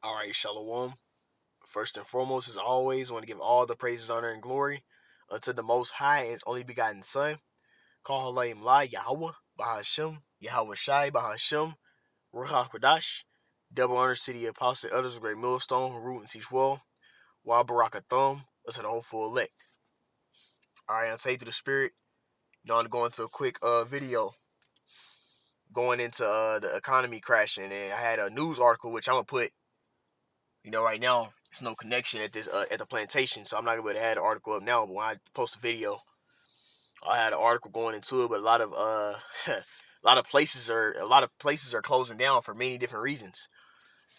All right, Shalom. First and foremost, as always, I want to give all the praises, honor, and glory unto the Most High and His only begotten Son. Call Halayim La Yahweh, Bahashem, Yahweh Shai, Bahashem, Ruach HaKodash. Double honor to the apostle elders of Great Millstone who root and teach well. Wa Barakathum, us to the hopeful elect. All right, I'll say through the spirit. I'm going to go into a quick video going into the economy crashing. And I had a news article, which I'm going to put, right now, it's no connection at this at the plantation, so I'm not gonna be able to add an article up now. But when I post a video, I had an article going into it. But a lot of a lot of places are closing down for many different reasons.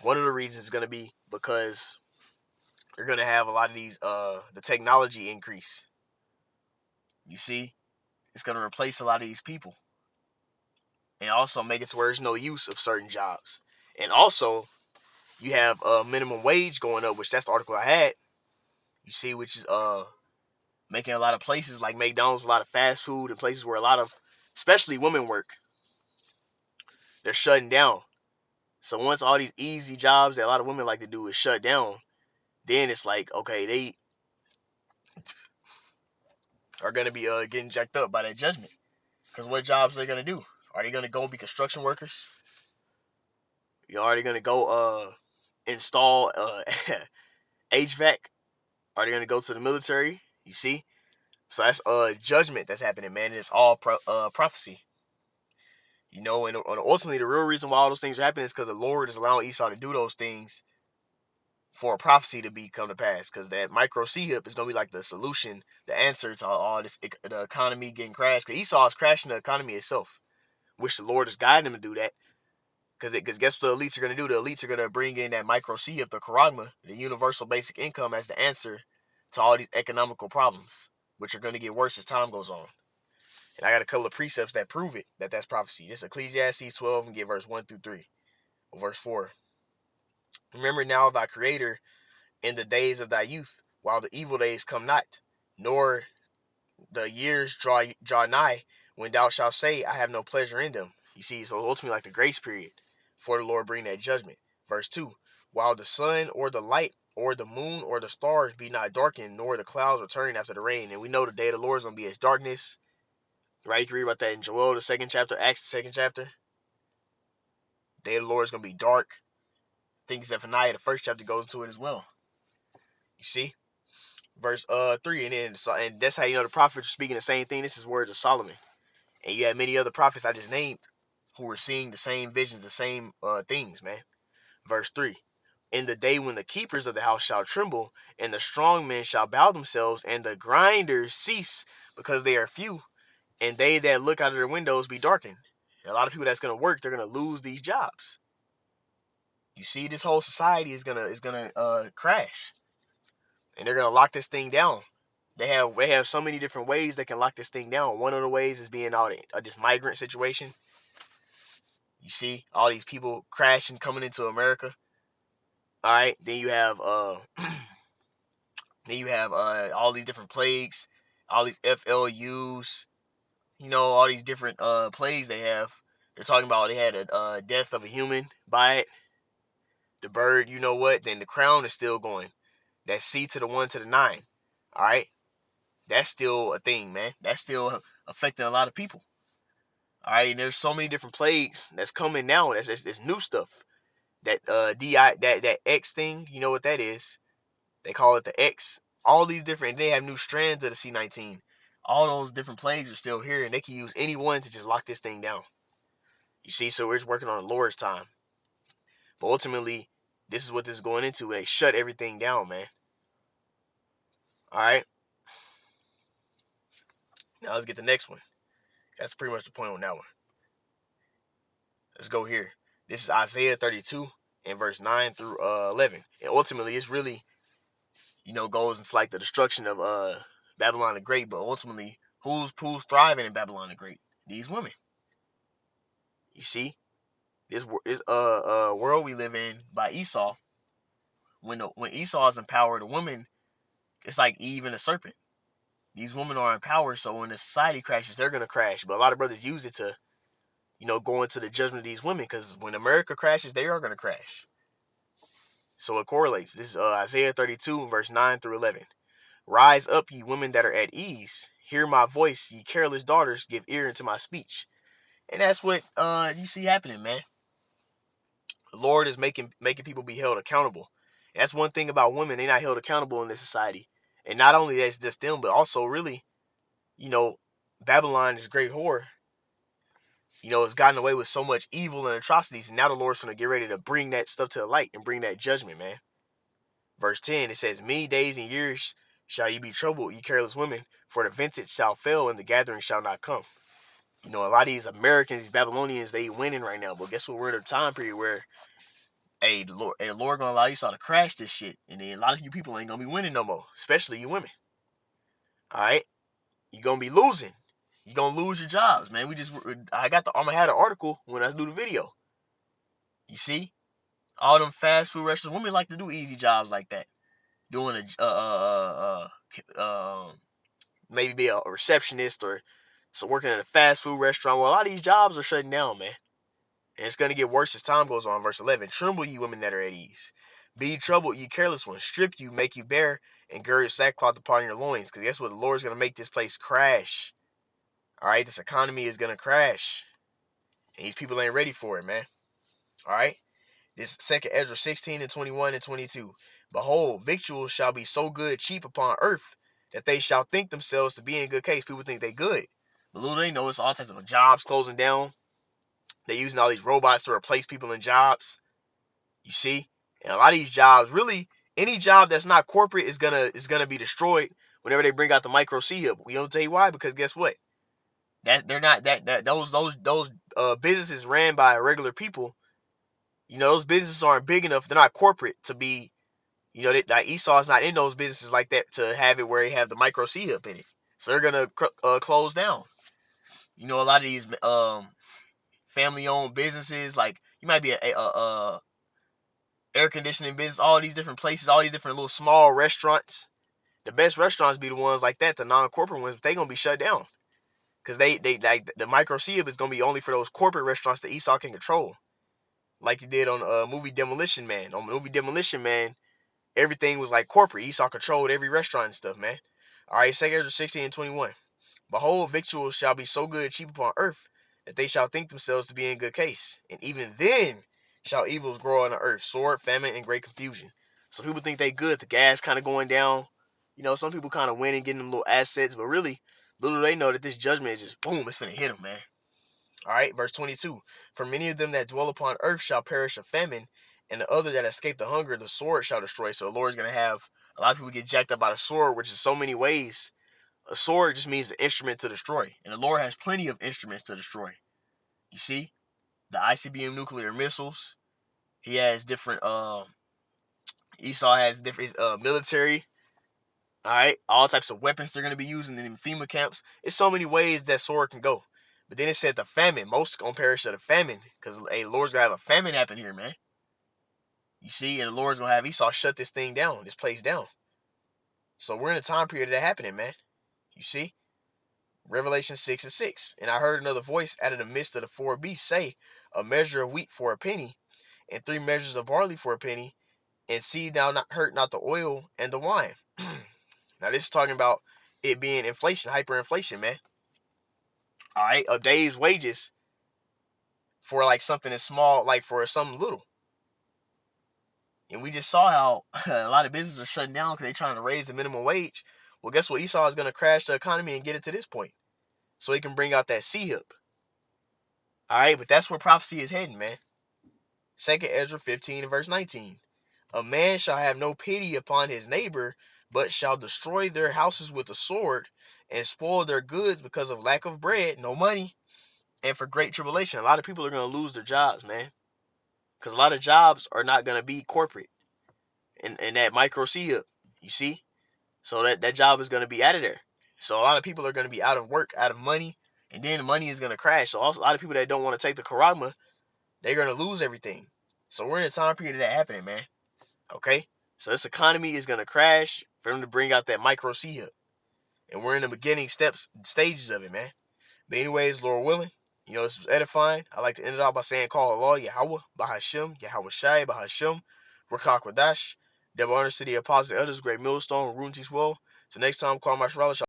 One of the reasons is gonna be because you're gonna have a lot of these the technology increase. You see, it's gonna replace a lot of these people, and also make it to where there's no use of certain jobs. And also, you have minimum wage going up, which that's the article I had. You see, which is making a lot of places like McDonald's, a lot of fast food, and places where a lot of, especially women work, they're shutting down. So once all these easy jobs that a lot of women like to do is shut down, then it's like, okay, they are going to be getting jacked up by that judgment. Because what jobs are they going to do? Are they going to go be construction workers? Are they going to go install HVAC? Are they going to go to the military? You see? So that's judgment that's happening, man. It's all prophecy. And ultimately, the real reason why all those things are happening is because the Lord is allowing Esau to do those things for a prophecy to come to pass. Because that micro C-hip is going to be like the solution, the answer to all this, the economy getting crashed. Because Esau is crashing the economy itself, which the Lord is guiding him to do that. Because guess what the elites are going to do? The elites are going to bring in that micro C-hip, the charagma, the universal basic income, as the answer to all these economical problems, which are going to get worse as time goes on. And I got a couple of precepts that prove it, that's prophecy. This is Ecclesiastes 12 and get verse 1 through 3. Or verse 4. Remember now thy creator in the days of thy youth, while the evil days come not, nor the years draw nigh, when thou shalt say, I have no pleasure in them. You see, so ultimately like the grace period, for the Lord bring that judgment. Verse 2. While the sun or the light or the moon or the stars be not darkened, nor the clouds returning after the rain. And we know the day of the Lord is going to be as darkness. Right? You can read about that in Joel, the second chapter, Acts, the second chapter. The day of the Lord is going to be dark. I think Zephaniah, the first chapter, goes into it as well. You see? Verse 3, and that's how you know the prophets are speaking the same thing. This is words of Solomon. And you have many other prophets I just named who were seeing the same visions, the same things, man. Verse 3. In the day when the keepers of the house shall tremble, and the strong men shall bow themselves, and the grinders cease because they are few, and they that look out of their windows be darkened. And a lot of people that's going to work, they're going to lose these jobs. You see, this whole society is gonna crash, and they're gonna lock this thing down. They have so many different ways they can lock this thing down. One of the ways is being all this migrant situation. You see all these people crashing coming into America. All right, then you have all these different plagues, all these FLUs. All these different plagues they have. They're talking about they had a death of a human by it. The bird, you know what? Then the crown is still going. That C to the 1 to the 9. All right, that's still a thing, man. That's still affecting a lot of people. All right, and there's so many different plagues that's coming now. That's new stuff. That that X thing, you know what that is? They call it the X. All these different. They have new strands of the C19. All those different plagues are still here, and they can use any one to just lock this thing down. You see, so we're just working on the Lord's time. But ultimately, this is what this is going into. They shut everything down, man. All right. Now let's get the next one. That's pretty much the point on that one. Let's go here. This is Isaiah 32 and verse 9 through 11. And ultimately, it's really, goes into like the destruction of Babylon the Great. But ultimately, who's thriving in Babylon the Great? These women. You see, this world we live in by Esau. When Esau is in power, the woman, it's like Eve and the serpent. These women are in power, so when the society crashes, they're gonna crash. But a lot of brothers use it to, go into the judgment of these women, because when America crashes, they are gonna crash. So it correlates. This is Isaiah 32, verse 9 through 11. Rise up, ye women that are at ease. Hear my voice, ye careless daughters. Give ear unto my speech. And that's what you see happening, man. The Lord is making people be held accountable. And that's one thing about women. They're not held accountable in this society. And not only that's just them, but also really, Babylon is a great whore. It's gotten away with so much evil and atrocities. And now the Lord's going to get ready to bring that stuff to the light and bring that judgment, man. Verse 10, it says, many days and years shall ye be troubled, ye careless women, for the vintage shall fail and the gathering shall not come. A lot of these Americans, these Babylonians, they winning right now. But guess what? We're in a time period where, the Lord gonna allow you to crash this shit. And then a lot of you people ain't gonna be winning no more, especially you women. All right? You're gonna be losing. You're gonna lose your jobs, man. I'm gonna have an article when I do the video. You see? All them fast food restaurants, women like to do easy jobs like that. Doing maybe be a receptionist or so working at a fast food restaurant. Well, a lot of these jobs are shutting down, man. And it's going to get worse as time goes on. Verse 11, tremble, ye women that are at ease. Be troubled, ye careless ones. Strip you, make you bare, and gird sackcloth upon your loins. Because guess what? The Lord's going to make this place crash. All right? This economy is going to crash. And these people ain't ready for it, man. All right? This 2 Ezra 16 and 21 and 22. Behold, victuals shall be so good, cheap upon earth, that they shall think themselves to be in good case. People think they good. But little they know, it's all types of jobs closing down. They're using all these robots to replace people in jobs. You see? And a lot of these jobs, really, any job that's not corporate is gonna be destroyed whenever they bring out the micro C hub. We don't tell you why, because guess what? That they're not those businesses ran by regular people. Those businesses aren't big enough. They're not corporate to be, like Esau's not in those businesses like that to have it where they have the micro C hub in it. So they're gonna close down. A lot of these family-owned businesses, like you might be a air conditioning business, all these different places, all these different little small restaurants. The best restaurants be the ones like that, the non-corporate ones, but they gonna be shut down because they like the micro C hub is gonna be only for those corporate restaurants that Esau can control, like he did on movie Demolition Man. On movie Demolition Man, everything was like corporate. Esau controlled every restaurant and stuff, man. All right, 2 Ezra 16 and 21. Behold, victuals shall be so good, cheap upon earth, that they shall think themselves to be in good case. And even then shall evils grow on the earth, sword, famine, and great confusion. So people think they good. The gas kind of going down. Some people kind of winning, getting them little assets, but really, little do they know that this judgment is just boom, it's finna hit them, man. All right, verse 22. For many of them that dwell upon earth shall perish of famine, and the other that escape the hunger, the sword shall destroy. So the Lord's going to have a lot of people get jacked up by the sword, which is so many ways. A sword just means the instrument to destroy. And the Lord has plenty of instruments to destroy. You see? The ICBM nuclear missiles. He has different, Esau has different military. All right? All types of weapons they're going to be using in FEMA camps. It's so many ways that sword can go. But then it said the famine. Most going to perish of the famine. Because, the Lord's going to have a famine happen here, man. You see? And the Lord's going to have Esau shut this thing down. This place down. So we're in a time period of that happening, man. You see? Revelation 6 and 6. And I heard another voice out of the midst of the four beasts say, a measure of wheat for a penny, and 3 measures of barley for a penny, and see thou not hurt not the oil and the wine. Now this is talking about it being inflation, hyperinflation, man. All right, a day's wages for like something as small, like for something little. And we just saw how a lot of businesses are shutting down because they're trying to raise the minimum wage. Well, guess what? Esau is going to crash the economy and get it to this point, so he can bring out that C hub. All right, but that's where prophecy is heading, man. 2 Ezra 15 and verse 19. A man shall have no pity upon his neighbor, but shall destroy their houses with the sword, and spoil their goods because of lack of bread, no money, and for great tribulation. A lot of people are going to lose their jobs, man. Because a lot of jobs are not going to be corporate. And that micro C hub, you see? So that job is going to be out of there. So a lot of people are going to be out of work, out of money, and then the money is going to crash. So also a lot of people that don't want to take the Karagma, they're going to lose everything. So we're in a time period of that happening, man. Okay? So this economy is going to crash for them to bring out that micro C hub. And we're in the beginning stages of it, man. But anyways, Lord willing, this was edifying. I like to end it off by saying, call Allah, Yahweh, Bahashim, Yahweh Shai, Bahashim, Rakak Wadash, Devil Honor City, Apostle Elders, Great Millstone, Rune T. Swell. So next time, call my astrology.